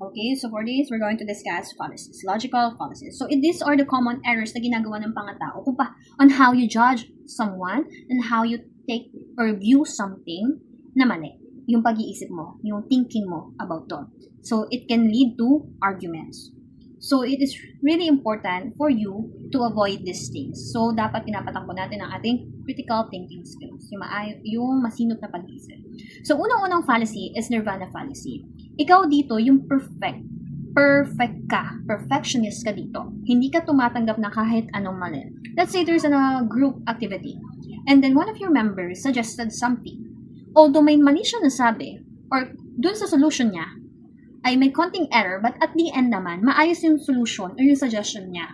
Okay, so for this, we're going to discuss fallacies, logical fallacies. So these are the common errors na ginagawa ng mga tao on how you judge someone and how you take or view something na mali. Yung pag-iisip mo, yung thinking mo about it. So it can lead to arguments. So it is really important for you to avoid these things. So dapat pinapatakbo natin ang ating critical thinking skills, yung masinop na pag-iisip. So unang-unang fallacy is nirvana fallacy. Ikaw dito yung perfect ka, perfectionist ka dito. Hindi ka tumatanggap na kahit anong mali. Let's say there's a group activity and then one of your members suggested something. Although may mali siya nasabi or dun sa solution niya, ay may konting error, but at the end naman, maayos yung solution or yung suggestion niya.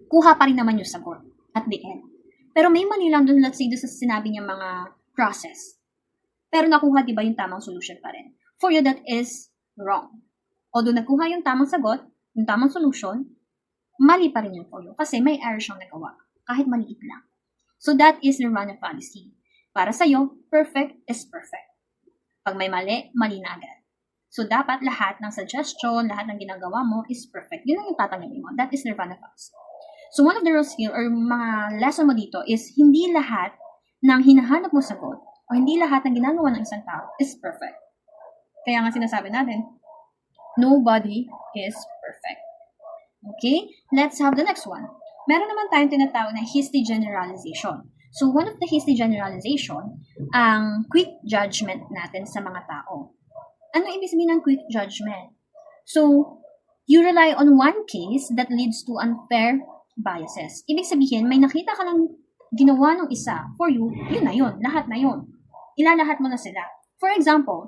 Kuha pa rin naman yung sagot at the end. Pero may mali lang doon, let's say, doon sa sinabi niya mga process. Pero nakuha, di ba, yung tamang solution pa rin. For you, that is wrong. Although nakuha yung tamang sagot, yung tamang solution, mali pa rin yun for you. Kasi may error siyang nagawa. Kahit maliit lang. So that is nirvana fallacy. Para sa'yo, perfect is perfect. Pag may mali, mali na agad. So, dapat lahat ng suggestion, lahat ng ginagawa mo is perfect. Yun ang yung tatanggapin mo. That is nirvana fallacy. So, one of the rules here, or mga lesson mo dito, is hindi lahat ng hinahanap mo sagot, o hindi lahat ng ginagawa ng isang tao is perfect. Kaya nga sinasabi natin, nobody is perfect. Okay? Let's have the next one. Meron naman tayong tinatawag na hasty generalization. So, one of the hasty generalization, ang quick judgment natin sa mga tao. Ano ibig sabihin ng quick judgment? So, you rely on one case that leads to unfair biases. Ibig sabihin, may nakita ka lang ginawa ng isa, for you, yun na yun, lahat na yun. Ilalahat mo na sila. For example,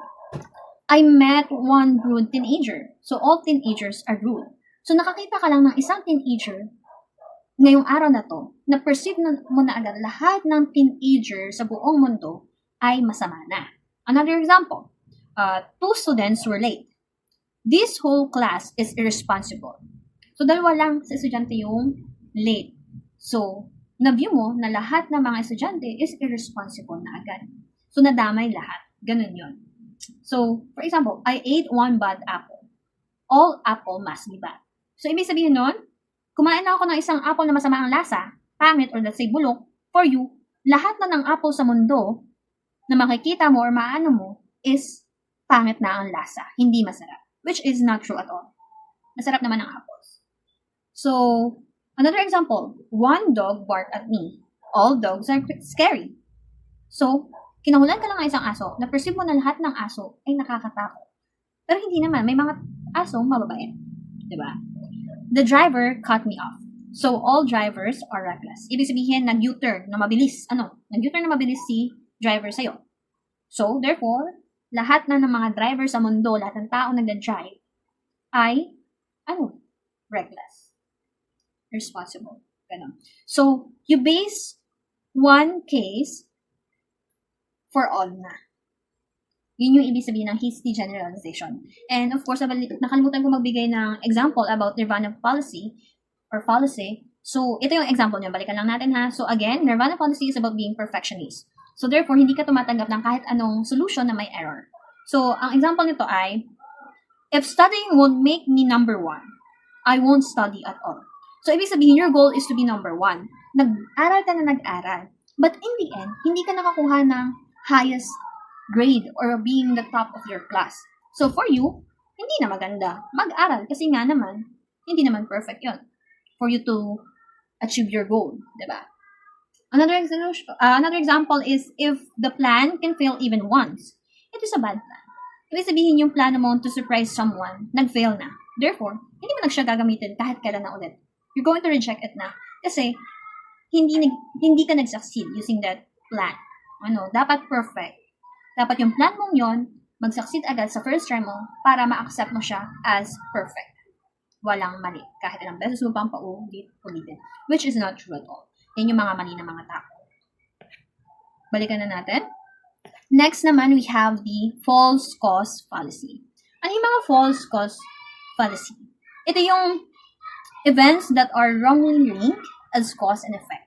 I met one rude teenager. So, all teenagers are rude. So, nakakita ka lang ng isang teenager ngayong araw na to, na perceive mo na agad lahat ng teenager sa buong mundo ay masama na. Another example, two students were late. This whole class is irresponsible. So, dalawa lang sa estudyante yung late. So, na-view mo na lahat ng mga estudyante is irresponsible na agad. So, nadamay lahat. Ganun yun. So, for example, I ate one bad apple. All apple must be bad. So, ibig sabihin nun, kumain na ako ng isang apple na masama ang lasa, pangit or let's say bulok, for you, lahat na ng apple sa mundo na makikita mo or maano mo is pangit na ang lasa, hindi masarap. Which is not true at all. Masarap naman ang apples. So, another example, one dog barked at me. All dogs are scary. So, kinahulan ka lang ng isang aso, na-perceive mo na lahat ng aso ay nakakatakot. Pero hindi naman, may mga aso mababait. Diba? The driver cut me off. So, all drivers are reckless. Ibig sabihin, nag-U-turn na mabilis. Nag-U-turn na mabilis si driver sa'yo. So, therefore, lahat na ng mga driver sa mundo, lahat ng tao nag-drive, ay, reckless. Responsible. Ganun. So, you base one case for all na. Yun yung ibig sabihin ng hasty generalization. And of course, nakalimutan ko magbigay ng example about nirvana fallacy or fallacy. So, ito yung example niya. Balikan lang natin ha. So, again, nirvana fallacy is about being perfectionist. So, therefore, hindi ka tumatanggap ng kahit anong solution na may error. So, ang example nito ay, if studying won't make me number one, I won't study at all. So, ibig sabihin, your goal is to be number one. Nag-aral ka na nag-aral. But in the end, hindi ka nakakuha ng highest grade or being the top of your class. So, for you, hindi na maganda mag-aral kasi nga naman, hindi naman perfect yon for you to achieve your goal. Diba? Another example is, if the plan can fail even once, it is a bad plan. Ibig sabihin yung plano mo to surprise someone, nag-fail na. Therefore, hindi mo na siya gagamitin kahit kailan na ulit. You're going to reject it na. Kasi, hindi ka nag-succeed using that plan. Dapat perfect. Dapat yung plan mong yon, mag-succeed agad sa first try mo para ma-accept mo siya as perfect. Walang mali. Kahit ilang beses mo pang paulit-ulitin. Which is not true at all. Yan yung mga mali ng mga tao. Balikan na natin. Next naman, we have the false cause fallacy. Ano yung mga false cause fallacy? Ito yung events that are wrongly linked as cause and effect.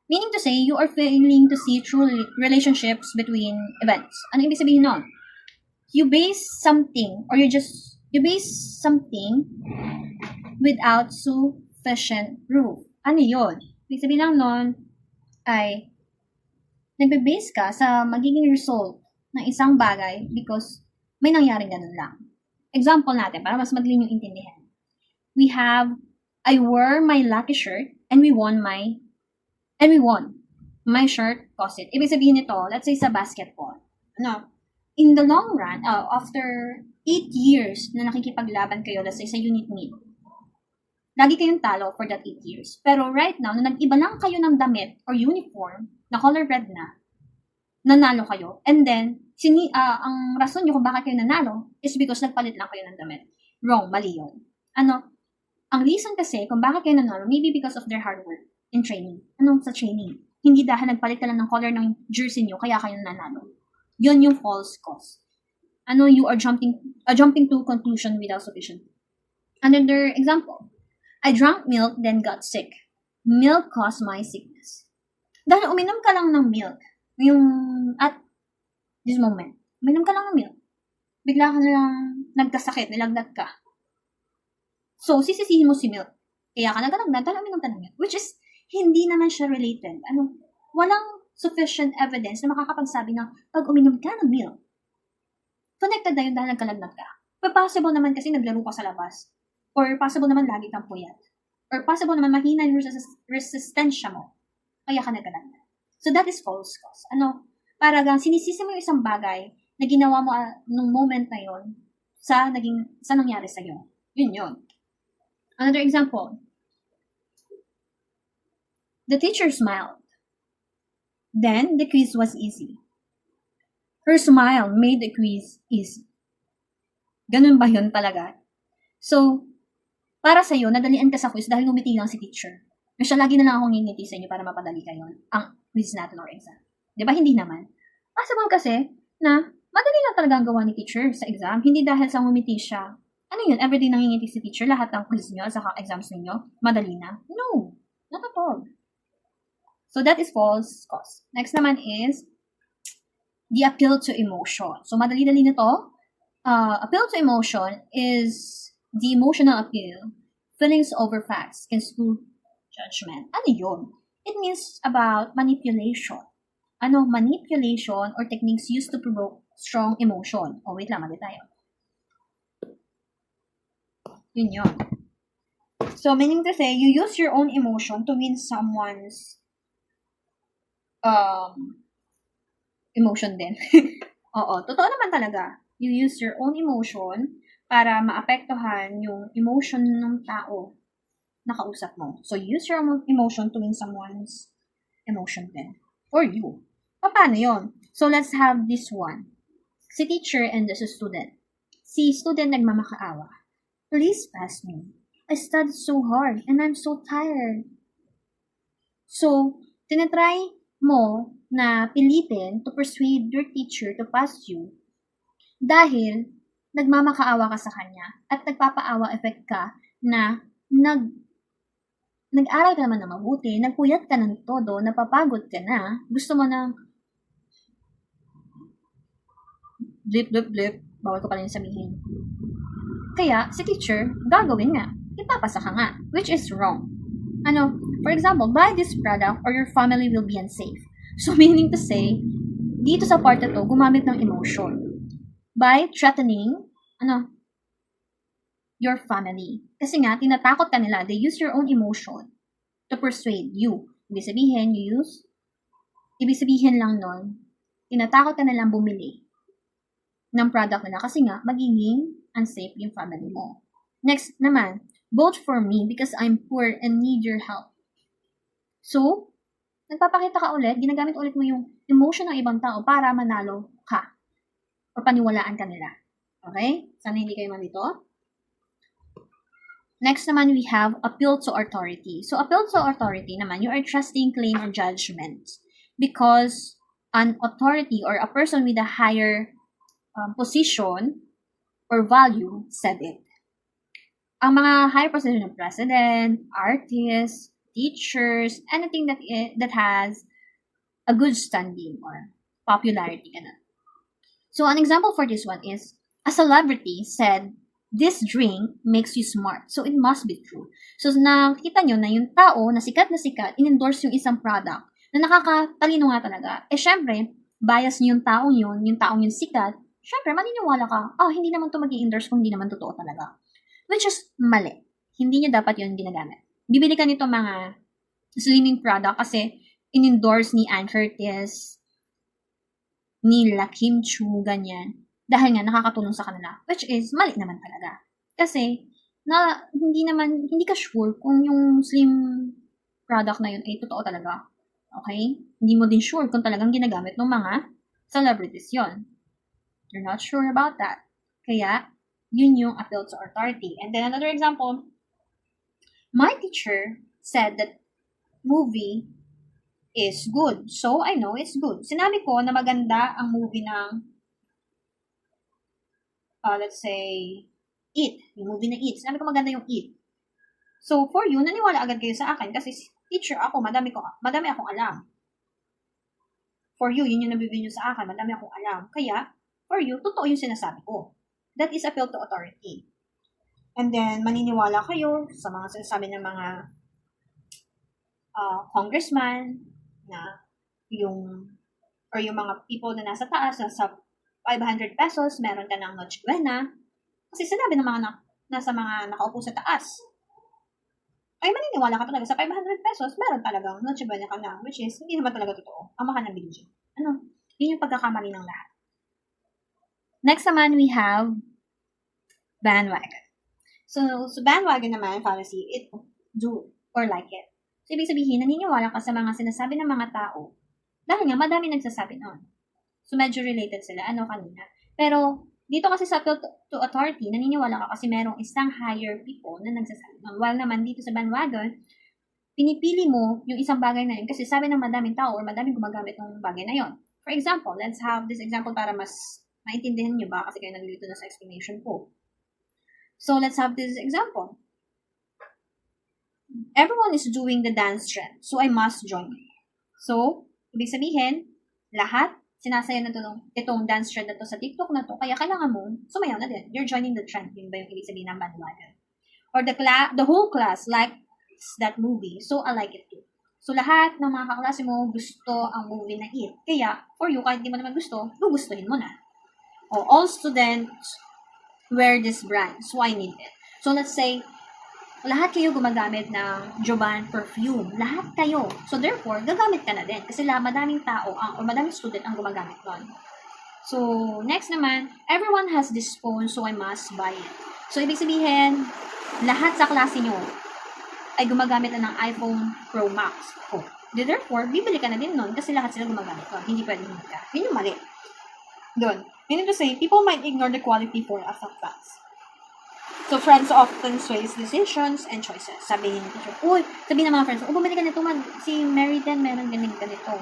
Meaning to say, you are failing to see true relationships between events. Ano ibig sabihin nun? You base something or you just You base something without sufficient proof. Ano yun? Ibig sabihin lang nun ay nagbe-base ka sa magiging result ng isang bagay because may nangyaring ganun lang. Example natin, para mas madali yung intindihan. We have, I wore my lucky shirt and we won. My shirt cost it. Ibig sabihin nito, let's say sa basketball. In the long run, after 8 years na nakikipaglaban kayo, let's say sa unit meet, lagi kayong talo for that 8 years. Pero right now, na nag-iba lang kayo ng damit or uniform, na color red na, nanalo kayo. And then, ang rason nyo kung bakit kayo nanalo is because nagpalit lang kayo ng damit. Wrong, mali yun. Ang reason kasi kung bakit kayo nanalo, maybe because of their hard work in training. Sa training? Hindi dahil nagpalit ka lang ng color ng jersey nyo, kaya kayo nanalo. Yun yung false cause. You are jumping to conclusion without sufficient. Another example. I drank milk, then got sick. Milk caused my sickness. Dahil uminom ka lang ng milk, at this moment, uminom ka lang ng milk, bigla ka lang nagkasakit, nilagnat ka. So, sisisihin mo si milk. Kaya ka nagkalagnat, dahil uminom ka ng milk. Which is, hindi naman siya related. Walang sufficient evidence na makakapagsabi na pag uminom ka ng milk, connected na yun dahil nagkalagnat ka. But possible naman kasi naglaro ka sa labas. Or possible naman lagi kang puyat. Or possible naman mahina yung resistensya mo. Kaya ka nagkalagnat. So that is false cause. Parang sinisisi mo yung isang bagay na ginawa mo nung moment na yon sa nangyari sa'yo. Yun. Another example. The teacher smiled. Then, the quiz was easy. Her smile made the quiz easy. Ganun ba yun talaga? So, para sa'yo, nadalian ka sa quiz dahil ngumiti lang si teacher. Siya lagi na lang akong ngingiti sa inyo para mapadali kayo ang quiz natin or exam. Di ba? Hindi naman. Possible kasi na madali lang talaga ang gawa ni teacher sa exam. Hindi dahil sa ngumiti siya. Everyday nangingiti si teacher, lahat ng quiz nyo, sa exams ninyo, madali na? No. Not at all. So that is false cause. Next naman is the appeal to emotion. So madali-dali na to. Appeal to emotion is the emotional appeal, feelings over facts, can school judgment. Ano yun? It means about manipulation. Manipulation or techniques used to provoke strong emotion. Wait lang, mali tayo. Yun. So, meaning to say, you use your own emotion to win someone's emotion din. Oo, totoo naman talaga. You use your own emotion para maapektuhan yung emotion ng tao na kausap mo. So, use your own emotion to win someone's emotion din. For you. Paano yun? So, let's have this one. Si teacher and the student. Si student nagmamakaawa. Please pass me. I studied so hard and I'm so tired. So, tinatry mo na pilitin to persuade your teacher to pass you dahil nagmamakaawa ka sa kanya at nagpapaawa effect ka na nag-aral ka naman na mabuti, nagpuyat ka ng todo, napapagod ka na, gusto mo na blip, bawal ko pala yung sabihin. Kaya, si teacher, gagawin nga. Ipapasa ka nga, which is wrong. For example, buy this product or your family will be unsafe. So, meaning to say, dito sa part na to, gumamit ng emotion. By threatening, your family. Kasi nga, tinatakot ka nila. They use your own emotion to persuade you. Ibig sabihin lang nun, tinatakot ka nilang bumili ng product nila kasi nga, magiging unsafe yung family mo. Next naman, vote for me because I'm poor and need your help. So, nagpapakita ka ulit, ginagamit ulit mo yung emotion ng ibang tao para manalo ka o paniwalaan ka nila. Okay? Sana hindi kayo malito. Next naman, we have appeal to authority. So, appeal to authority naman, you are trusting claim or judgment because an authority or a person with a higher position or value said it. Ang mga higher position ng president, artists, teachers, anything that has a good standing or popularity. So, an example for this one is, a celebrity said this drink makes you smart. So, it must be true. So, nakita nyo na yung tao na sikat, in-endorse yung isang product na nakakatalino nga talaga. Syempre, bias nyo yung taong yung sikat, syempre, maniniwala ka, hindi naman to mag-i-endorse kung hindi naman totoo talaga. Which is mali. Hindi nyo dapat yun ginagamit. Bibili ka nito mga slimming product kasi in-endorse ni Ann Curtis, ni Kim Chu, ganyan. Dahil nga nakakatulong sa kanila. Which is, mali naman talaga. Kasi, hindi ka sure kung yung slim product na yun ay totoo talaga. Okay? Hindi mo din sure kung talagang ginagamit ng mga celebrities yon. You're not sure about that. Kaya, yun yung appeal to authority. And then another example, my teacher said that movie is good. So, I know it's good. Sinabi ko na maganda ang movie ng, let's say, It. Yung movie na It. Sinabi ko maganda yung It. So, for you, naniwala agad kayo sa akin kasi teacher ako, madami akong alam. For you, yun yung nabibigyan nyo sa akin, madami akong alam. Kaya, for you, totoo yung sinasabi ko. That is appeal to authority. And then, maniniwala kayo sa mga sinasabi ng mga congressman na yung mga people na nasa taas, nasa 500 pesos, meron ka ng Noche Buena. Kasi sinabi ng mga nasa mga nakaupo sa taas, ay maniniwala ka talaga sa 500 pesos, meron talagang Noche Buena ka na, which is, hindi naman talaga totoo. Ang mahal ng bilhin. Yun yung pagkakamali ng lahat. Next naman, we have bandwagon. So bandwagon naman, fallacy, it do or like it. So, ibig sabihin, naniniwala ka sa mga sinasabi ng mga tao dahil nga madami nagsasabi noon. So, medyo related sila, kanina. Pero, dito kasi sa appeal to authority, naniniwala ka kasi merong isang higher people na nagsasabi noon. While naman dito sa bandwagon, pinipili mo yung isang bagay na yun kasi sabi ng madaming tao or madaming gumagamit ng bagay na yun. For example, let's have this example para mas maintindihan nyo ba kasi kayo naglilito na sa explanation ko. So, let's have this example. Everyone is doing the dance trend, so I must join it. So, ibig sabihin, lahat sinasaya na itong dance trend na to sa TikTok na to, kaya kailangan mo sumayaw na din. You're joining the trend. Yun ba yung ibig sabihin ng bandwagon? Or the whole class likes that movie, so I like it too. So, lahat ng mga kaklase mo gusto ang movie na It. Kaya, for you, kahit di mo naman gusto, gugustuhin mo na. O, all students wear this brand, so I need it. So, let's say, lahat kayo gumagamit ng Jovan perfume. Lahat kayo. So, therefore, gagamit ka na din. Kasi madaming tao o madaming student ang gumagamit nun. So, next naman, everyone has this phone, so I must buy it. So, ibig sabihin, lahat sa klase nyo ay gumagamit na ng iPhone Pro Max. Therefore, bibili ka na din nun kasi lahat sila gumagamit nun. Hindi pwede hindi ka. Yun yung mali. Doon. Meaning to say, people might ignore the quality for a facts. So, friends often sways decisions and choices. Sabihin ng mga friends, bumili ka nito, si Mary din, meron ganito.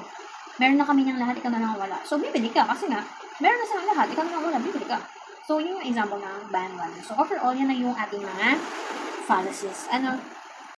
Meron na kami niyang lahat, ikaw na lang wala. So, bibili ka, kasi nga, meron na silang lahat, ikaw na lang wala, bibili ka. So, yun yung example ng bandwagon. So, overall, yan na yung ating mga fallacies.